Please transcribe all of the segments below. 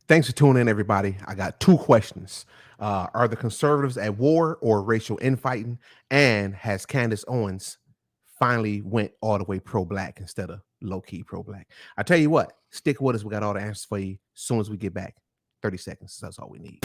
Thanks for tuning in, everybody. I got two questions. Are the conservatives at war or racial infighting? And has Candace Owens finally went all the way pro-black instead of low-key pro-black? I tell you what, stick with us. We got all the answers for you as soon as we get back. 30 seconds. That's all we need.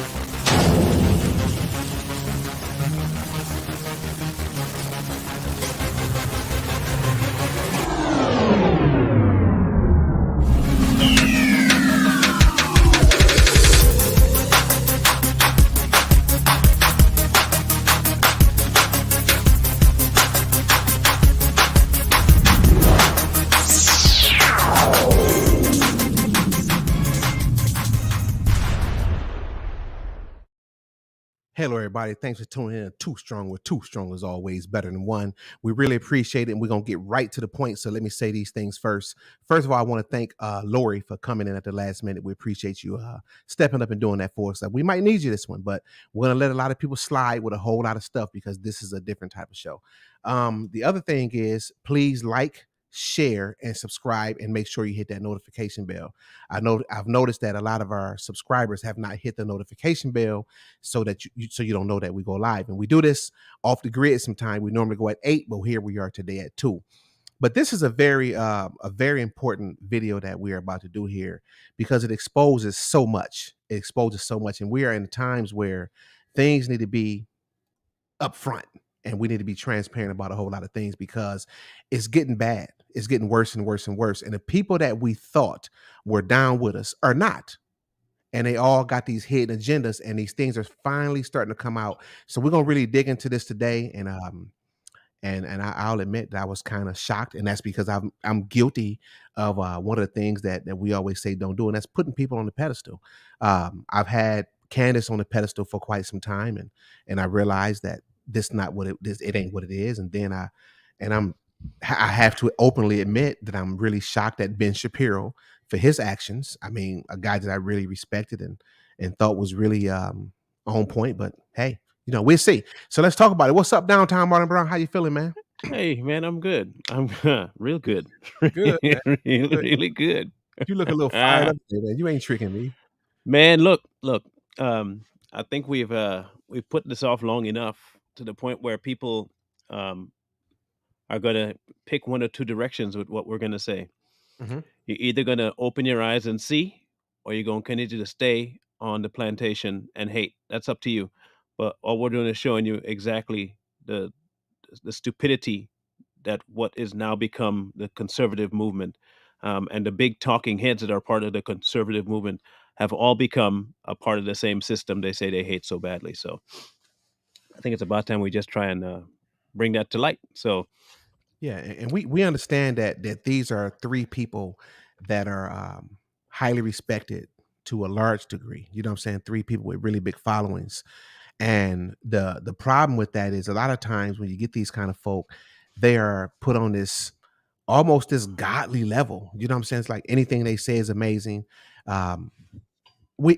Hello, everybody. Thanks for tuning in. Too Strong with Too Strong is always better than one. We really appreciate it, and we're going to get right to the point. So let me say these things first. First of all, I want to thank Lori for coming in at the last minute. We appreciate you stepping up and doing that for us. We might need you this one, but we're going to let a lot of people slide with a whole lot of stuff because this is a different type of show. The other thing is, please like, share, and subscribe, and make sure you hit that notification bell. I've noticed that a lot of our subscribers have not hit the notification bell so that you don't know that we go live. And we do this off the grid sometime. We normally go at 8, but here we are today at 2. But this is a very important video that we are about to do here because it exposes so much. It exposes so much, and we are in times where things need to be upfront and we need to be transparent about a whole lot of things because it's getting bad. It's getting worse and worse and worse. And the people that we thought were down with us are not. And they all got these hidden agendas, and these things are finally starting to come out. So we're gonna really dig into this today, I'll admit that I was kind of shocked, and that's because I'm guilty of one of the things that we always say don't do, and that's putting people on the pedestal. I've had Candace on the pedestal for quite some time, and I realized that it ain't what it is, and then I have to openly admit that I'm really shocked at Ben Shapiro for his actions. I mean, a guy that I really respected and thought was really on point. But hey, we'll see. So let's talk about it. What's up, downtown Martin Brown? How you feeling, man? Hey man, I'm good. I'm real good. Good, man. really, Good. really good. You look a little fired Ah, up today, man. You ain't tricking me. man, look. I think we've put this off long enough to the point where people um are gonna pick one or two directions with what we're gonna say. Hmm. You're either gonna open your eyes and see, or you're gonna continue to stay on the plantation and hate. That's up to you. But all we're doing is showing you exactly the stupidity that what is now become the conservative movement, and the big talking heads that are part of the conservative movement have all become a part of the same system they say they hate so badly. So I think it's about time we just try and bring that to light. So Yeah, and we understand that these are three people that are highly respected to a large degree. You know what I'm saying? Three people with really big followings. And the problem with that is a lot of times when you get these kind of folk, they are put on this almost this godly level. You know what I'm saying? It's like anything they say is amazing. Um,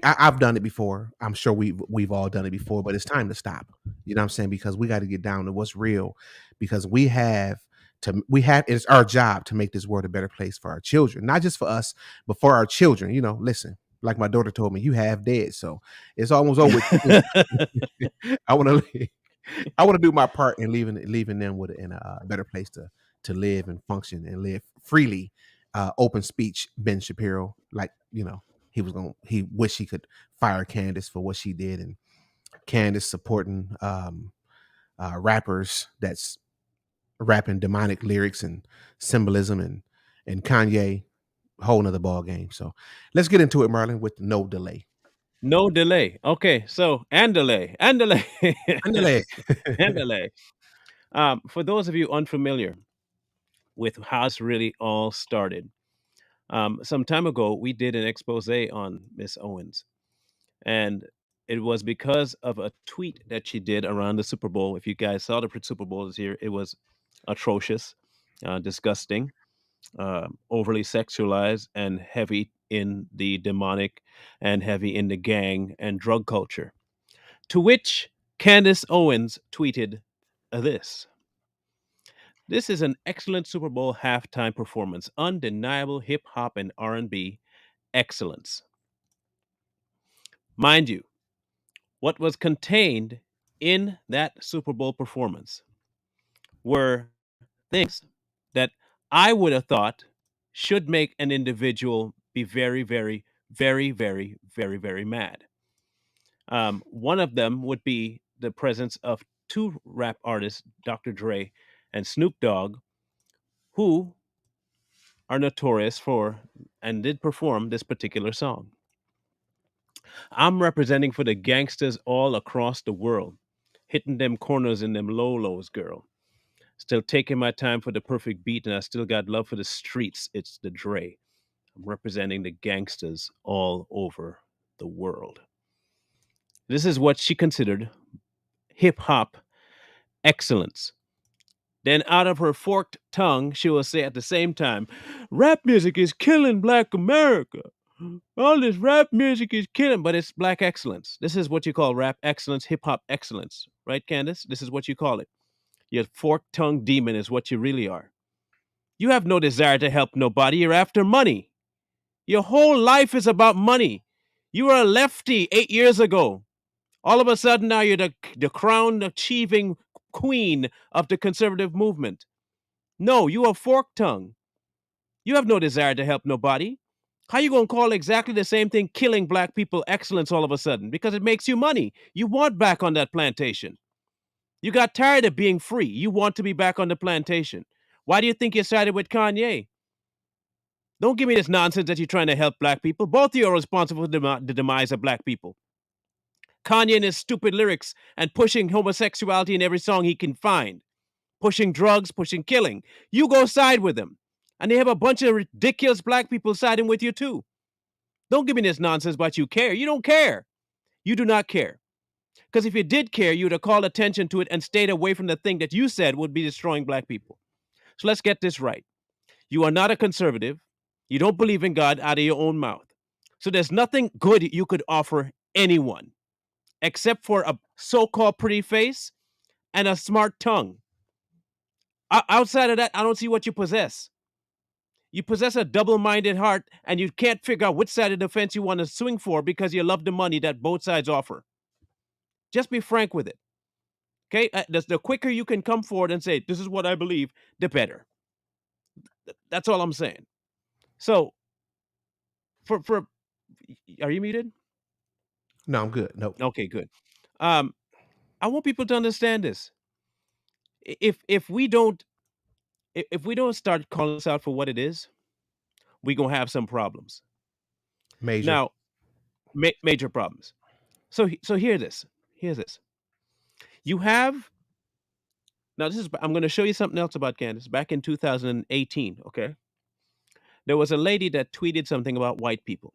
I've done it before. I'm sure we've all done it before, but it's time to stop. You know what I'm saying? Because we got to get down to what's real. Because it's our job to make this world a better place for our children, not just for us, but for our children. Listen, like my daughter told me, you have dead, so it's almost over with. I want to I want to do my part in leaving them in a better place to live and function and live freely. Open speech, Ben Shapiro, like he wish he could fire Candace for what she did, and Candace supporting rappers that's rapping demonic lyrics and symbolism, and Kanye, whole nother ball game. So let's get into it, Marlon, with no delay. no delay. Okay, so and delay and delay And delay. and delay. For those of you unfamiliar with how this really all started, some time ago we did an expose on Miss Owens. And it was because of a tweet that she did around the Super Bowl. If you guys saw the Super Bowl this year, it was atrocious, disgusting, overly sexualized, and heavy in the demonic and heavy in the gang and drug culture. To which Candace Owens tweeted this. This is an excellent Super Bowl halftime performance, undeniable hip hop and R&B excellence. Mind you, what was contained in that Super Bowl performance were things that I would have thought should make an individual be very, very, very, very, very, very mad. One of them would be the presence of two rap artists, Dr. Dre and Snoop Dogg, who are notorious for and did perform this particular song. I'm representing for the gangsters all across the world, hitting them corners in them low lows, girl. Still taking my time for the perfect beat, and I still got love for the streets. It's the Dre. I'm representing the gangsters all over the world. This is what she considered hip hop excellence. Then, out of her forked tongue, she will say at the same time, rap music is killing Black America. All this rap music is killing, but it's Black excellence. This is what you call rap excellence, hip hop excellence, right, Candace? This is what you call it. Your forked tongue demon is what you really are. You have no desire to help nobody. You're after money. Your whole life is about money. You were a lefty 8 years ago. All of a sudden, now you're the crown achieving queen of the conservative movement. No, you are fork tongue. You have no desire to help nobody. How you gonna call exactly the same thing killing black people excellence all of a sudden? Because it makes you money. You want back on that plantation. You got tired of being free. You want to be back on the plantation. Why do you think you sided with Kanye? Don't give me this nonsense that you're trying to help black people. Both of you are responsible for the demise of black people. Kanye and his stupid lyrics and pushing homosexuality in every song he can find, pushing drugs, pushing killing. You go side with him. And they have a bunch of ridiculous black people siding with you too. Don't give me this nonsense but you care. You don't care. You do not care. Because if you did care, you would have called attention to it and stayed away from the thing that you said would be destroying black people. So let's get this right. You are not a conservative. You don't believe in God out of your own mouth. So there's nothing good you could offer anyone except for a so called pretty face and a smart tongue. Outside of that, I don't see what you possess. You possess a double minded heart and you can't figure out which side of the fence you want to swing for because you love the money that both sides offer. Just be frank with it. Okay? The quicker you can come forward and say, this is what I believe, the better. That's all I'm saying. So, for are you muted? No, I'm good. Nope. Okay, good. Um, I want people to understand this. If we don't if we don't start calling this out for what it is, we gonna have some problems. Major. Now, major problems. So hear this. Here's this. You have now. This is. I'm going to show you something else about Candace. Back in 2018, okay, there was a lady that tweeted something about white people.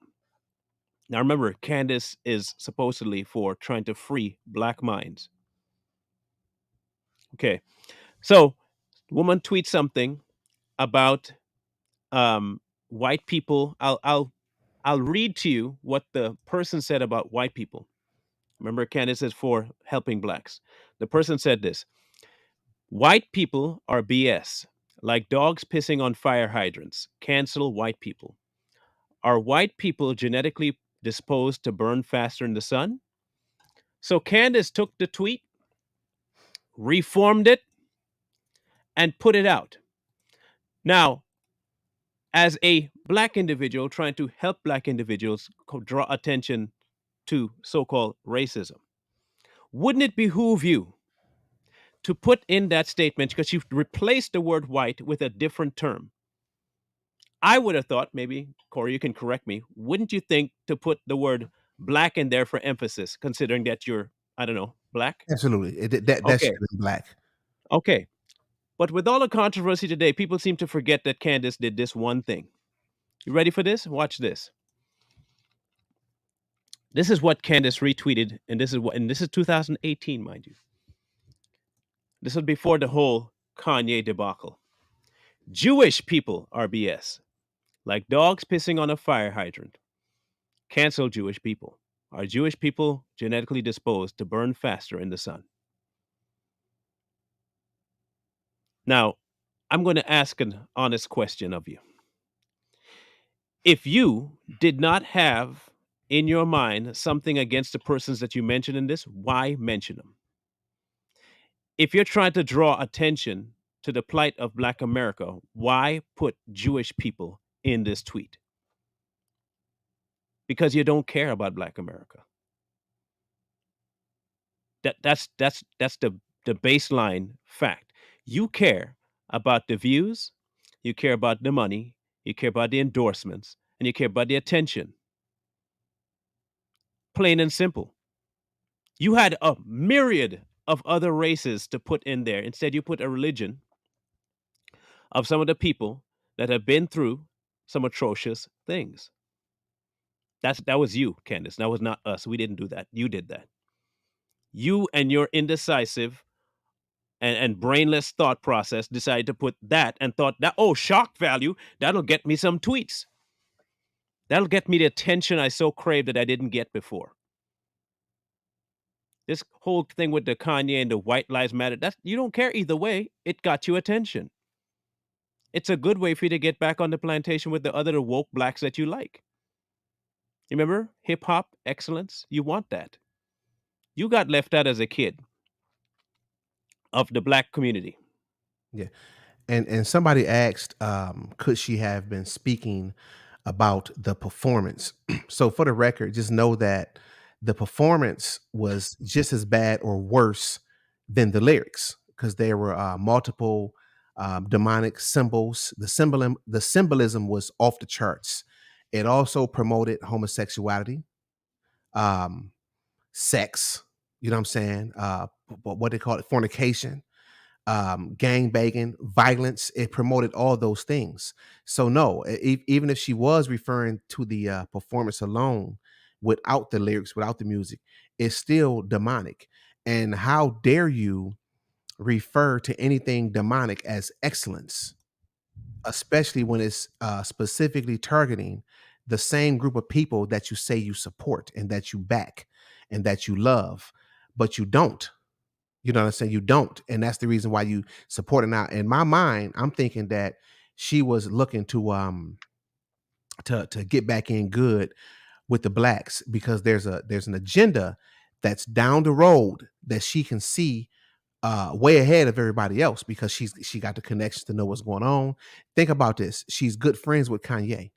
Now remember, Candace is supposedly for trying to free black minds. Okay, so the woman tweets something about white people. I'll read to you what the person said about white people. Remember, Candace is for helping blacks. The person said this: white people are BS, like dogs pissing on fire hydrants. Cancel white people. Are white people genetically disposed to burn faster in the sun? So Candace took the tweet, reformed it, and put it out. Now, as a black individual trying to help black individuals draw attention to so called racism, wouldn't it behoove you to put in that statement because you've replaced the word white with a different term? I would have thought, maybe, Corey, you can correct me, wouldn't you think to put the word black in there for emphasis, considering that you're, I don't know, black? Absolutely. That should Okay. have been black. Okay. But with all the controversy today, people seem to forget that Candace did this one thing. You ready for this? Watch this. This is what Candace retweeted, and this is 2018, mind you. This was before the whole Kanye debacle. Jewish people are BS, like dogs pissing on a fire hydrant. Cancel Jewish people. Are Jewish people genetically disposed to burn faster in the sun? Now, I'm going to ask an honest question of you. If you did not have in your mind something against the persons that you mention in this, why mention them? If you're trying to draw attention to the plight of Black America, why put Jewish people in this tweet? Because you don't care about Black America. That's the baseline fact. You care about the views, you care about the money, you care about the endorsements, and you care about the attention. Plain and simple. You had a myriad of other races to put in there. Instead, you put a religion of some of the people that have been through some atrocious things. That was you, Candace. That was not us. We didn't do that. You did that. You and your indecisive and brainless thought process decided to put that and thought that, oh, shock value, that'll get me some tweets. That'll get me the attention I so crave that I didn't get before. This whole thing with the Kanye and the White Lives Matter, that's you don't care either way. It got you attention. It's a good way for you to get back on the plantation with the other woke blacks that you like. Remember hip hop excellence? You want that. You got left out as a kid of the black community. Yeah. And somebody asked, could she have been speaking about the performance? So for the record, just know that the performance was just as bad or worse than the lyrics because there were multiple demonic symbols. The symbolism was off the charts. It also promoted homosexuality, um, sex. You know what I'm saying? What they call it, fornication, gang banging, violence. It promoted all those things. So no, even if she was referring to the performance alone, without the lyrics, without the music, it's still demonic. And how dare you refer to anything demonic as excellence, especially when it's specifically targeting the same group of people that you say you support and that you back and that you love, but you don't. You know what I'm saying? You don't. And that's the reason why you support it now. In my mind, I'm thinking that she was looking to get back in good with the blacks because there's an agenda that's down the road that she can see way ahead of everybody else because she got the connections to know what's going on. Think about this. She's good friends with Kanye.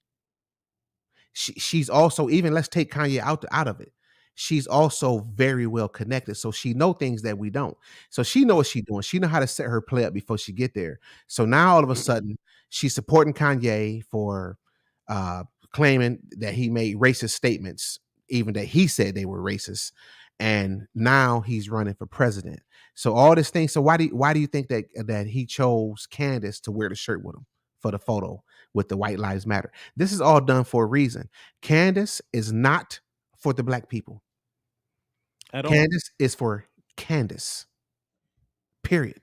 She's also, even let's take Kanye out of it. She's also very well connected, so she know things that we don't. So she know what she's doing. She know how to set her play up before she get there. So now all of a sudden she's supporting Kanye for uh, claiming that he made racist statements, even that he said they were racist, and now he's running for president. So all this thing. So why do you think that he chose Candace to wear the shirt with him for the photo with the White Lives Matter? This is all done for a reason. Candace is not for the black people. At all. Candace is for Candace. Period.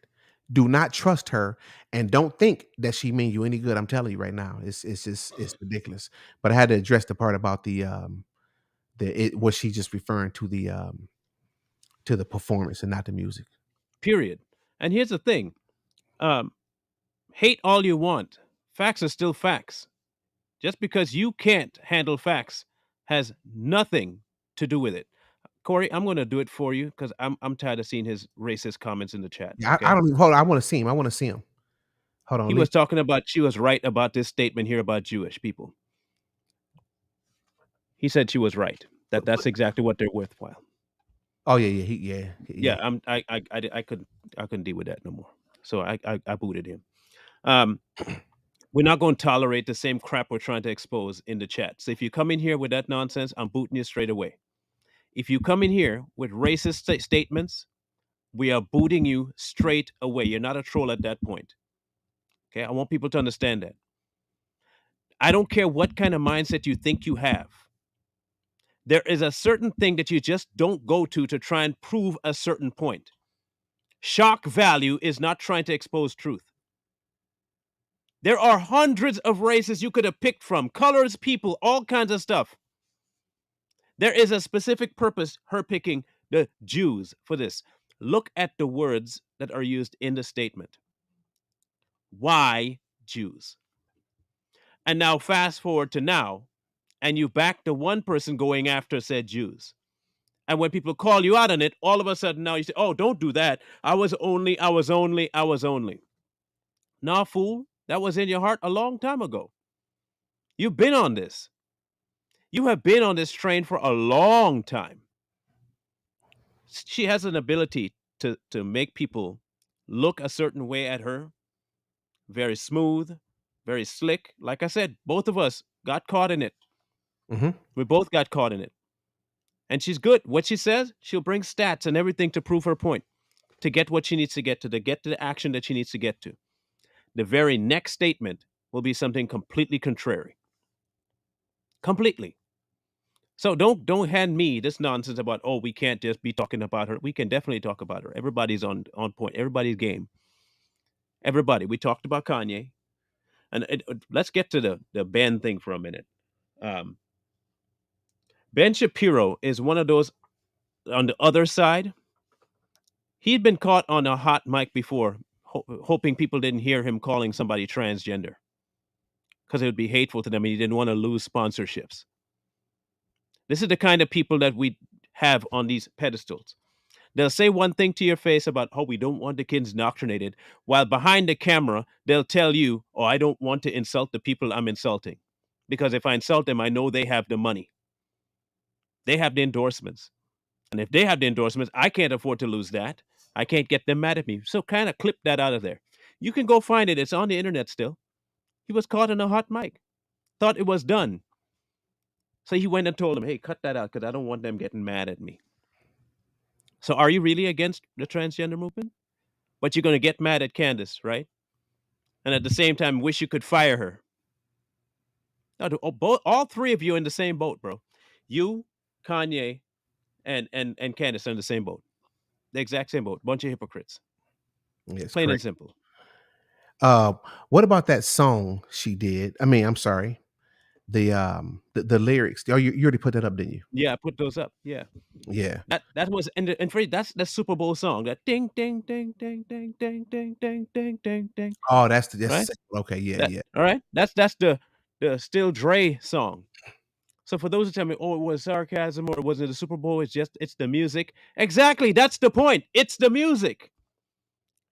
Do not trust her and don't think that she mean you any good. I'm telling you right now. It's just it's ridiculous. But I had to address the part about was she just referring to the performance and not the music. Period. And here's the thing. Um, hate all you want. Facts are still facts. Just because you can't handle facts has nothing to do with it. Corey, I'm going to do it for you because I'm tired of seeing his racist comments in the chat. Yeah, I Okay. don't even hold on. I want to see him. I want to see him. Hold on. He was talking about she was right about this statement here about Jewish people. He said she was right. That's exactly what they're worthwhile. Oh yeah. Yeah, I couldn't deal with that no more. So I booted him. Um, we're not going to tolerate the same crap we're trying to expose in the chat. So if you come in here with that nonsense, I'm booting you straight away. If you come in here with racist statements, we are booting you straight away. You're not a troll at that point. Okay, I want people to understand that. I don't care what kind of mindset you think you have. There is a certain thing that you just don't go to try and prove a certain point. Shock value is not trying to expose truth. There are hundreds of races you could have picked from, colors, people, all kinds of stuff. There is a specific purpose her picking the Jews for this. Look at the words that are used in the statement. Why Jews? And now fast forward to now, and you back the one person going after said Jews. And when people call you out on it, all of a sudden now you say, oh, don't do that. I was only. Nah, fool, that was in your heart a long time ago. You've been on this. You have been on this train for a long time. She has an ability to make people look a certain way at her. Very smooth, very slick. Like I said, both of us got caught in it. Hmm. We both got caught in it. And she's good. What she says, she'll bring stats and everything to prove her point, to get what she needs to get to get to the action that she needs to get to. The very next statement will be something completely contrary. Completely. So don't hand me this nonsense about, oh, we can't just be talking about her. We can definitely talk about her. Everybody's on point. Everybody's game. Everybody. We talked about Kanye, and let's get to the Ben thing for a minute. Um, Ben Shapiro is one of those on the other side. He'd been caught on a hot mic before, hoping people didn't hear him calling somebody transgender because it would be hateful to them, and he didn't want to lose sponsorships. This is the kind of people that we have on these pedestals. They'll say one thing to your face about, oh, we don't want the kids indoctrinated, while behind the camera, they'll tell you, oh, I don't want to insult the people I'm insulting. Because if I insult them, I know they have the money. They have the endorsements. And if they have the endorsements, I can't afford to lose that. I can't get them mad at me. So kind of clip that out of there. You can go find it. It's on the internet still. He was caught in a hot mic, thought it was done. So he went and told him, hey, cut that out because I don't want them getting mad at me. So are you really against the transgender movement? But you're going to get mad at Candace, right? And at the same time, wish you could fire her. No, all three of you are in the same boat, bro. You, Kanye, and Candace are in the same boat. The exact same boat. Bunch of hypocrites. Yes, Plain and correct. simple. Uh, what about that song she did? I mean, I'm sorry. The lyrics. Oh, you already put that up, didn't you? Yeah, I put those up. Yeah. Yeah. That was and for that's the Super Bowl song. That ding ding ding ding ding ding ding ding ding ding ding. Oh, Right? okay. Yeah, That yeah. all right? That's the Still Dre song. So for those who tell me, oh, it was sarcasm or was it a Super Bowl? It's the music. Exactly. That's the point. It's the music.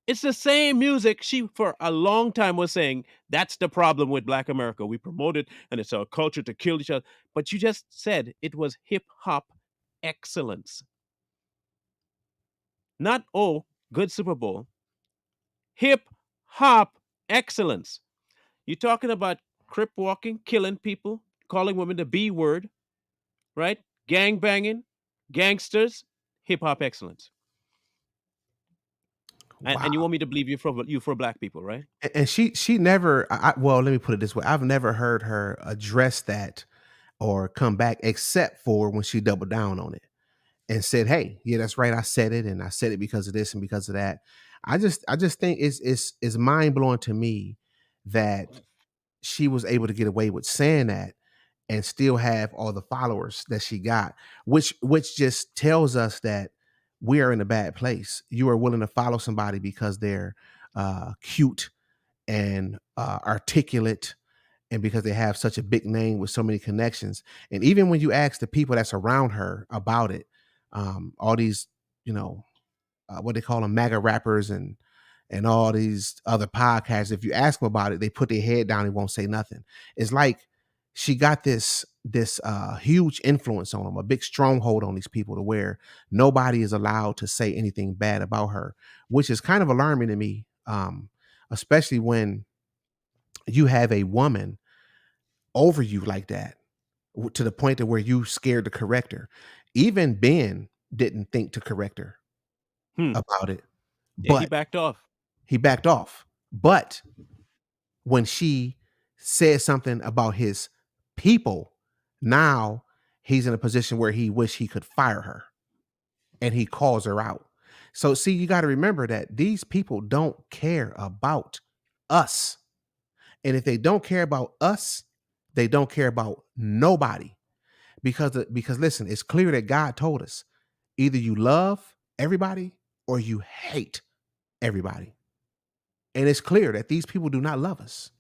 It's the same music she for a long time was saying that's the problem with Black America. We promote it and it's our culture to kill each other. But you just said it was hip hop excellence. Not oh, good Super Bowl. Hip hop excellence. You're talking about crip walking, killing people, calling women the B word, right? Gang banging, gangsters, hip hop excellence. And you Wow. want me to believe you for black people, right? And she never. Well, let me put it this way. I've never heard her address that or come back except for when she doubled down on it and said, "Hey, yeah, that's right. I said it, and I said it because of this and because of that." I just think it's mind blowing to me that she was able to get away with saying that and still have all the followers that she got, which just tells us that we are in a bad place. You are willing to follow somebody because they're cute and articulate and because they have such a big name with so many connections. And even when you ask the people that's around her about it, all these, you know, what they call them, MAGA rappers and all these other podcasts, if you ask them about it, they put their head down and won't say nothing. It's like she got this huge influence on them, a big stronghold on these people to where nobody is allowed to say anything bad about her, which is kind of alarming to me, especially when you have a woman over you like that to the point to where you scared to correct her. Even Ben didn't think to correct her Hmm. about it, Yeah, he but backed off. he backed off. But when she said something about his people, now he's in a position where he wish he could fire her and he calls her out. So see, you got to remember that these people don't care about us. And if they don't care about us, they don't care about nobody. Because listen, it's clear that God told us either you love everybody or you hate everybody. And it's clear that these people do not love us.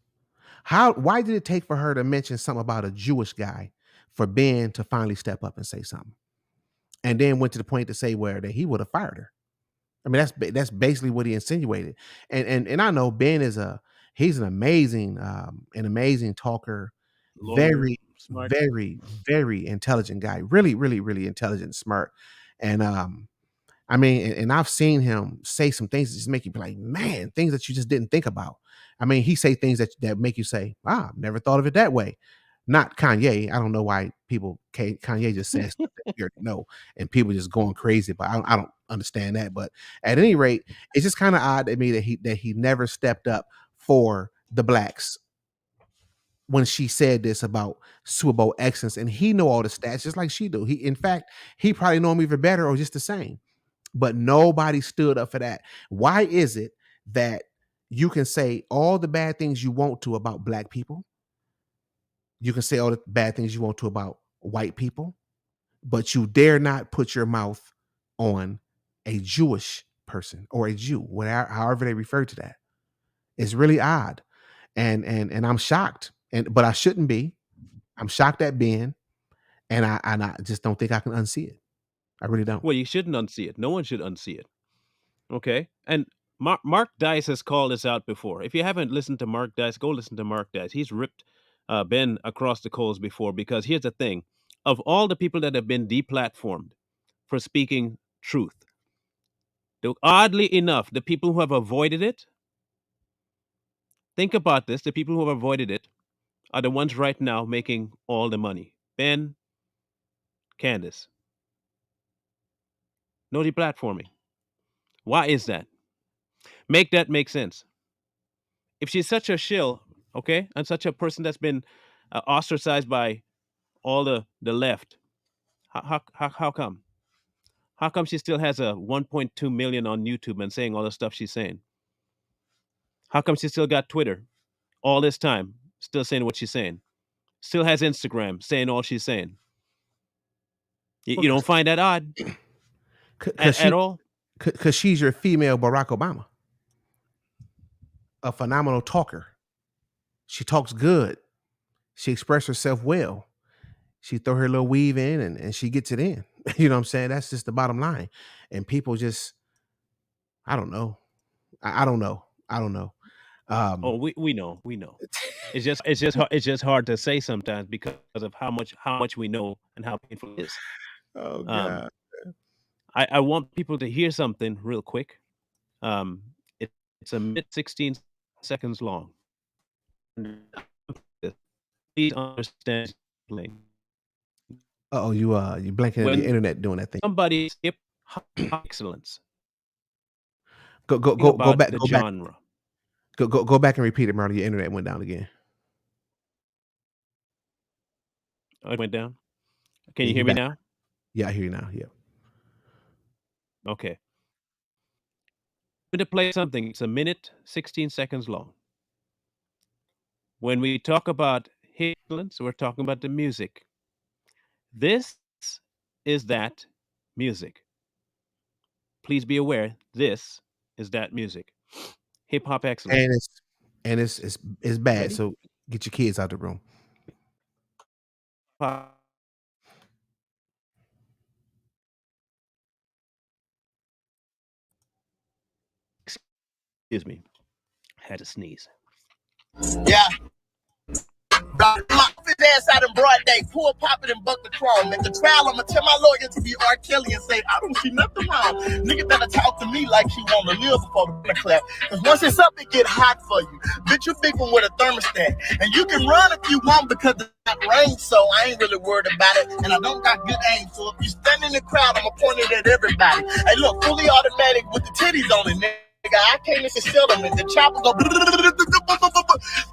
Why did it take for her to mention something about a Jewish guy for Ben to finally step up and say something. And then went to the point to say where that he would have fired her. I mean, that's basically what he insinuated. And I know Ben is he's an amazing talker, Lawyer, very, smart. very, very intelligent guy. Really, really, really intelligent, and smart. And I mean, and I've seen him say some things that just make you be like, man, things that you just didn't think about. I mean, he say things that make you say, wow, never thought of it that way. Not Kanye. I don't know why Kanye just says stuff that we already know, and people just going crazy. But I don't understand that. But at any rate, it's just kind of odd to me that he never stepped up for the blacks when she said this about Super Bowl excellence, and he know all the stats just like she do. In fact, he probably know him even better or just the same. But nobody stood up for that. Why is it that you can say all the bad things you want to about black people? You can say all the bad things you want to about white people, but you dare not put your mouth on a Jewish person or a Jew, whatever, however they refer to that. It's really odd, and I'm shocked, but I shouldn't be. I'm shocked at Ben, and I just don't think I can unsee it. I really don't. Well, you shouldn't unsee it. No one should unsee it. Okay. And Mark Dice has called this out before. If you haven't listened to Mark Dice, go listen to Mark Dice. He's ripped Ben across the coals before, because here's the thing: of all the people that have been deplatformed for speaking truth, oddly enough, the people who have avoided it, think about this, the people who have avoided it are the ones right now making all the money. Ben, Candace. No deplatforming. Why is that? Make that make sense. If she's such a shill, okay, and such a person that's been ostracized by all the left, how come? How come she still has a 1.2 million on YouTube and saying all the stuff she's saying? How come she still got Twitter all this time, still saying what she's saying? Still has Instagram saying all she's saying. You don't find that odd at all? Because she's your female Barack Obama, a phenomenal talker. She talks good. She expresses herself well. She throw her little weave in and she gets it in. You know what I'm saying? That's just the bottom line. And people just, I don't know. I don't know. I don't know. Oh, we know. It's just hard to say sometimes because of how much we know and how painful it is. Oh God. I want people to hear something real quick. It's a minute 16 seconds long. Please understand. Oh, you blanking at the internet doing that thing. Somebody skip excellence. Go back. The genre. Go back and repeat it, Marty. Your internet went down again. Oh, it went down. Can you hear me now? Yeah, I hear you now. Yeah. Okay. I'm going to play something. It's a minute 16 seconds long. When we talk about excellence, we're talking about the music. This is that music. Please be aware, this is that music. Hip hop excellence. And it's bad. Ready? So get your kids out the room. Excuse me. Had to sneeze. Yeah. Knock his ass out in broad day, pull pop it and buck the chrome. At the trial, I'ma tell my lawyer to be R. Kelly and say, I don't see nothing wrong. Nigga better talk to me like she wanna live before the clap. Cause once it's up, it get hot for you. Bitch, you big one with a thermostat. And you can run if you want because it's not rain, so I ain't really worried about it. And I don't got good aim, so if you stand in the crowd, I'ma point it at everybody. Hey, look, fully automatic with the titties on it, nigga. I came in to settlement. The chopper go.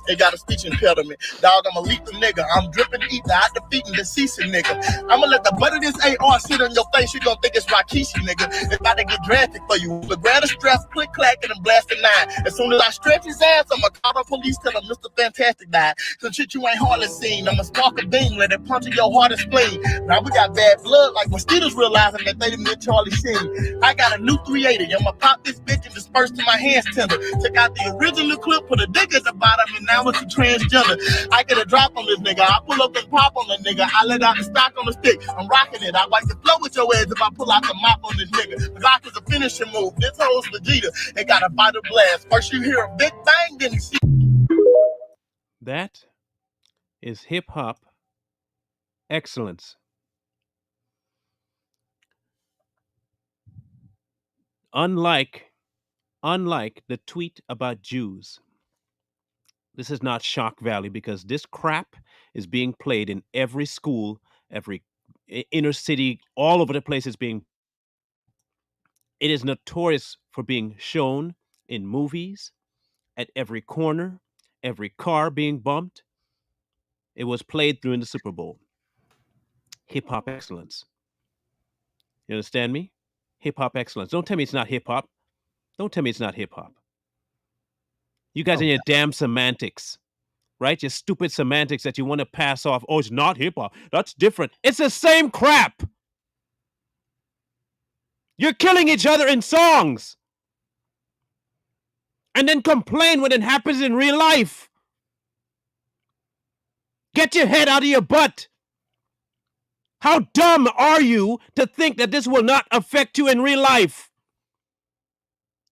They got a speech impediment. Dog, I'm a lethal nigga. I'm dripping ether. I defeating the deceasing nigga. I'ma let the butt of this AR sit on your face. You gon' think it's Rakishi, nigga. It's about to get drastic for you. But grab a strap, click clacking and blast a 9. As soon as I stretch his ass, I'ma call the police, tell him Mr. Fantastic died. Some shit you ain't hardly seen. I'ma spark a beam, let it punch in your heart and spleen. Now we got bad blood like mosquitoes realizing that they didn't get Charlie Sheen. I got a new 380. I'ma pop this bitch and disperse to my hands tender. Took out the original clip, put a dick at the bottom, and now down with you transgender. I get a drop on this nigga. I pull up and pop on the nigga. I let out the stock on the stick. I'm rocking it. I wipe the flow with your ass if I pull out the mop on this nigga. The Glock is a finishing move. This hoe's Vegeta. It got a vital blast. First you hear a big bang, then you see. That is hip hop excellence. Unlike the tweet about Jews, this is not shock value because this crap is being played in every school, every inner city, all over the place. It's being. It is notorious for being shown in movies, at every corner, every car being bumped. It was played during the Super Bowl. Hip hop excellence. You understand me? Hip hop excellence. Don't tell me it's not hip hop. Don't tell me it's not hip hop. You guys and your damn semantics, right? Your stupid semantics that you want to pass off. Oh, it's not hip hop. That's different. It's the same crap. You're killing each other in songs. And then complain when it happens in real life. Get your head out of your butt. How dumb are you to think that this will not affect you in real life?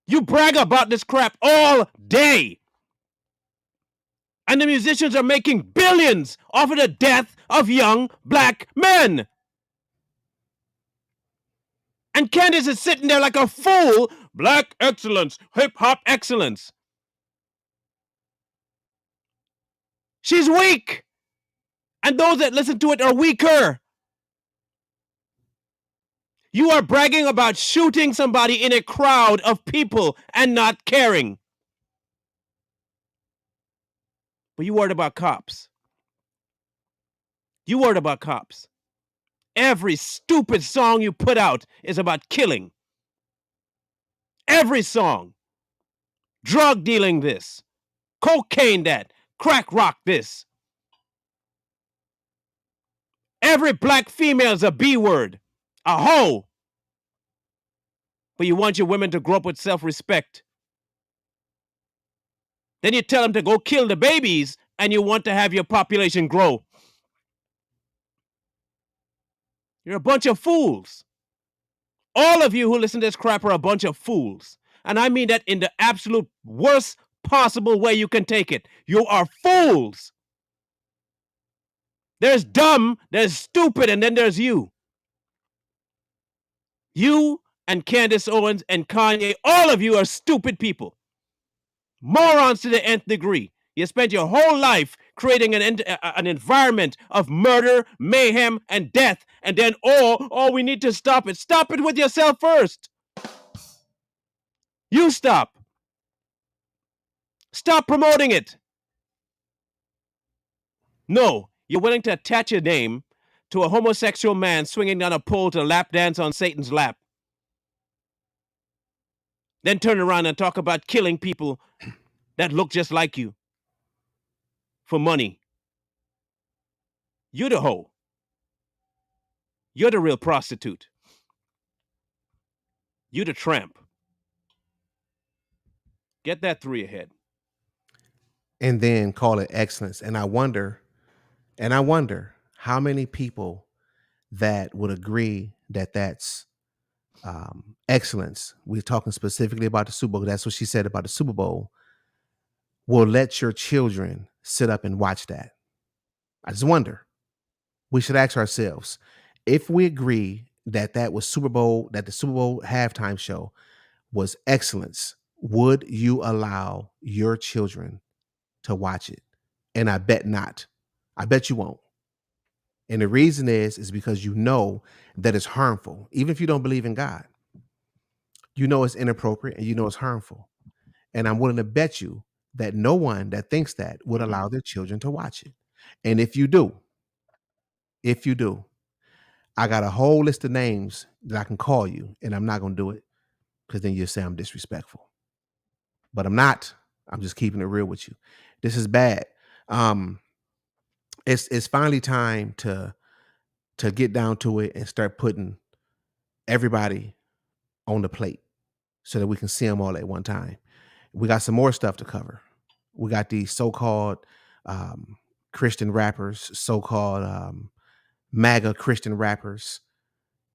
You brag about this crap all day. And the musicians are making billions off of the death of young black men. And Candace is sitting there like a fool. Black excellence, hip hop excellence. She's weak. And those that listen to it are weaker. You are bragging about shooting somebody in a crowd of people and not caring. But you worried about cops. You worried about cops. Every stupid song you put out is about killing. Every song. Drug dealing this. Cocaine that. Crack rock this. Every black female is a B word. A hoe. But you want your women to grow up with self-respect. Then you tell them to go kill the babies and you want to have your population grow. You're a bunch of fools. All of you who listen to this crap are a bunch of fools. And I mean that in the absolute worst possible way you can take it. You are fools. There's dumb, there's stupid, and then there's you. You and Candace Owens and Kanye, all of you are stupid people. Morons to the nth degree. You spent your whole life creating an environment of murder, mayhem, and death. And then, we need to stop it. Stop it with yourself first. You stop. Stop promoting it. No, you're willing to attach your name to a homosexual man swinging down a pole to lap dance on Satan's lap. Then turn around and talk about killing people that look just like you for money. You're the hoe. You're the real prostitute. You're the tramp. Get that through your head. And then call it excellence. And I wonder how many people that would agree that that's excellence. We're talking specifically about the Super Bowl. That's what she said about the Super Bowl. Will let your children sit up and watch that. I just wonder. We should ask ourselves, if we agree that that was Super Bowl, that the Super Bowl halftime show was excellence, would you allow your children to watch it? And I bet not. I bet you won't. And the reason is because you know that it's harmful. Even if you don't believe in God, you know it's inappropriate and you know it's harmful. And I'm willing to bet you that no one that thinks that would allow their children to watch it. And if you do, I got a whole list of names that I can call you, and I'm not going to do it because then you'll say I'm disrespectful. But I'm not. I'm just keeping it real with you. This is bad. It's finally time to get down to it and start putting everybody on the plate so that we can see them all at one time. We got some more stuff to cover. We got these so-called Christian rappers, so-called MAGA Christian rappers,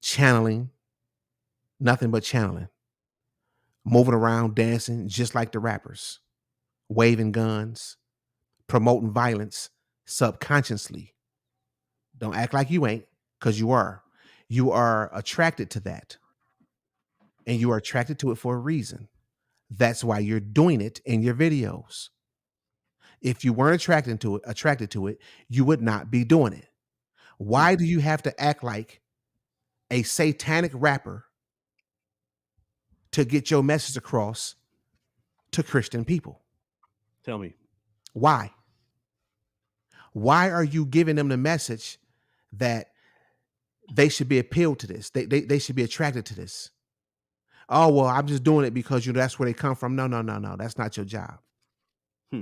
channeling, nothing but channeling, moving around, dancing just like the rappers, waving guns, promoting violence subconsciously. Don't act like you ain't, because you are. You are attracted to that, and you are attracted to it for a reason. That's why you're doing it in your videos. If you weren't attracted to it, you would not be doing it. Hmm. Why do you have to act like a satanic rapper to get your message across to Christian people? Tell me. Why? Why are you giving them the message that they should be appealed to this? They should be attracted to this. Oh, well, I'm just doing it because that's where they come from. No, no, no, no. That's not your job. Hmm.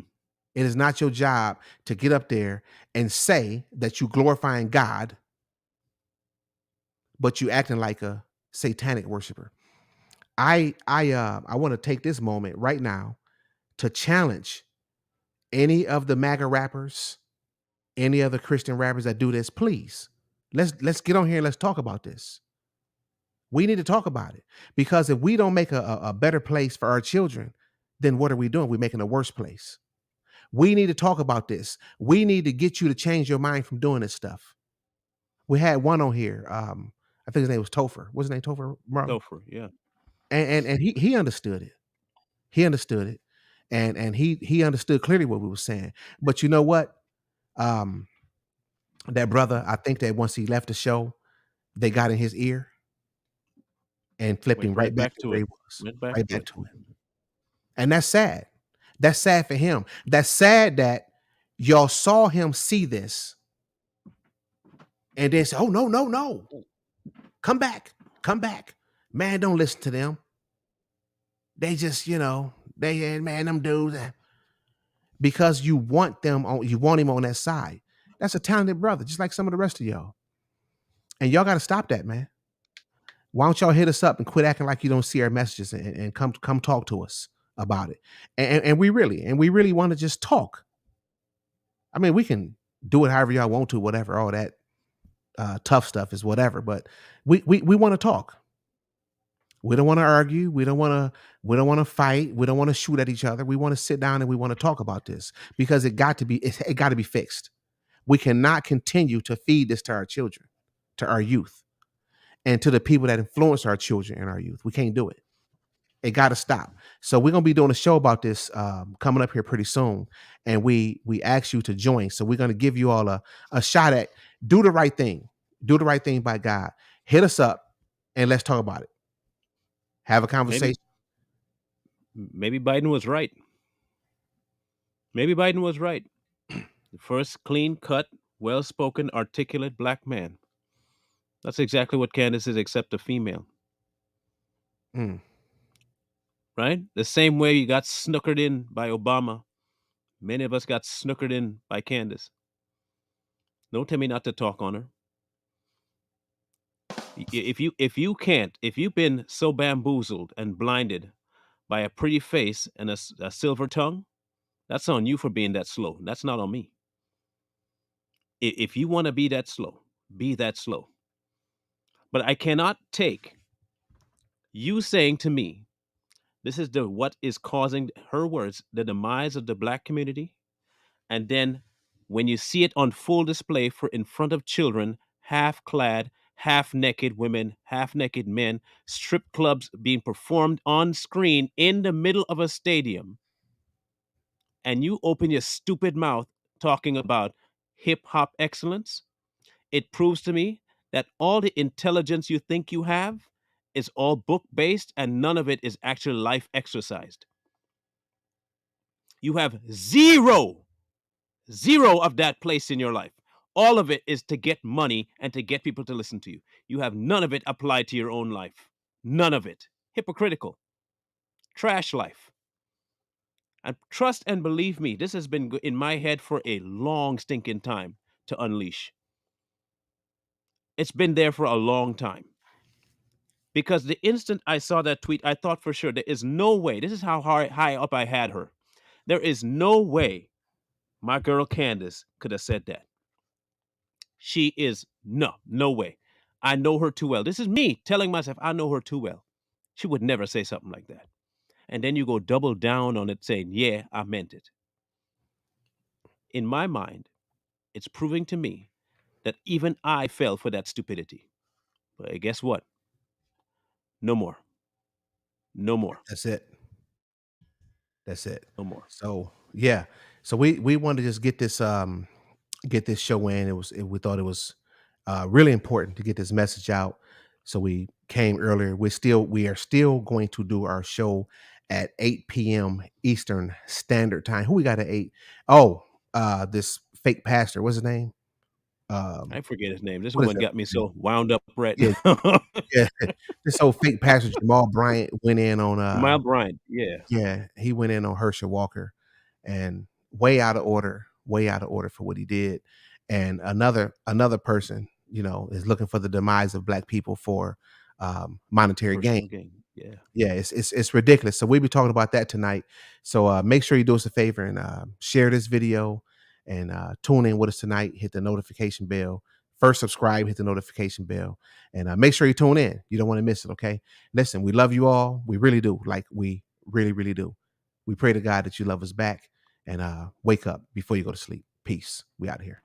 It is not your job to get up there and say that you glorifying God, but you acting like a satanic worshiper. I want to take this moment right now to challenge any of the MAGA rappers, any other Christian rappers that do this. Please, let's get on here and let's talk about this. We need to talk about it, because if we don't make a better place for our children, then what are we doing? We're making a worse place. We need to talk about this. We need to get you to change your mind from doing this stuff. We had one on here. I think his name was Topher. What's his name? Topher, bro. Topher, yeah. And he understood it. He understood it, and he understood clearly what we were saying. But you know what? Um, that brother, I think that once he left the show, they got in his ear and flipped him Went right right back back to to where it. he was, Went back right to back it. to it. And that's sad. That's sad for him. That's sad that y'all saw him see this and then say, "Oh no, no, no, come back, come back, man! Don't listen to them. They just, man, them dudes." Because you want them on, you want him on that side. That's a talented brother, just like some of the rest of y'all. And y'all got to stop that, man. Why don't y'all hit us up and quit acting like you don't see our messages, and come talk to us about it? And we really want to just talk. I mean, we can do it however y'all want to, whatever. All that tough stuff is whatever, but we want to talk. We don't want to argue. We don't want to fight. We don't want to shoot at each other. We want to sit down and we want to talk about this, because it got to be fixed. We cannot continue to feed this to our children, to our youth, and to the people that influence our children and our youth. We can't do it. It got to stop. So we're gonna be doing a show about this coming up here pretty soon, and we ask you to join. So we're gonna give you all a shot at do the right thing, do the right thing by God. Hit us up and let's talk about it. Have a Maybe conversation. maybe Biden was right. Maybe Biden was right. The first clean cut, well spoken, articulate black man. That's exactly what Candace is, except a female. Mm. Right? The same way you got snookered in by Obama, many of us got snookered in by Candace. Don't tell me not to talk on her. If you can't, if you've been so bamboozled and blinded by a pretty face and a silver tongue, that's on you for being that slow. That's not on me. If you want to be that slow, be that slow. But I cannot take you saying to me, this is the what is causing, her words, the demise of the black community. And then when you see it on full display for in front of children, half clad, half naked women, half naked men, strip clubs being performed on screen in the middle of a stadium, and you open your stupid mouth talking about hip hop excellence, it proves to me that all the intelligence you think you have is all book based and none of it is actually life exercised. You have zero of that place in your life. All of it is to get money and to get people to listen to you. You have none of it applied to your own life. None of it. Hypocritical. Trash life. And trust and believe me, this has been in my head for a long stinking time to unleash. It's been there for a long time. Because the instant I saw that tweet, I thought for sure there is no way. This is how high up I had her. There is no way my girl Candace could have said that. She is no way. I know her too well. This is me telling myself I know her too well. She would never say something like that. And then you go double down on it saying, yeah, I meant it. In my mind, it's proving to me that even I fell for that stupidity. But guess what? No more. No more. That's it. That's it. No more. So yeah. So we wanted to just get this show in. We thought it was really important to get this message out. So we came earlier. We are still going to do our show at 8 p.m. Eastern Standard Time. Who we got at 8? Oh, this fake pastor. What's his name? I forget his name. This What is one that? got me so wound up right Yeah, now. yeah. This old fake pastor Jamal Bryant went in on Jamal Bryant. Yeah. yeah, he went in on Herschel Walker, and way out of order for what he did. And another person, is looking for the demise of Black people for monetary gain. Personal gain. Yeah. Yeah, it's ridiculous. So we'll be talking about that tonight. So make sure you do us a favor and share this video and tune in with us tonight. Hit the notification bell. First, subscribe, hit the notification bell, and make sure you tune in. You don't want to miss it, okay? Listen, we love you all. We really do. Like, we really, really do. We pray to God that you love us back and wake up before you go to sleep. Peace. We out of here.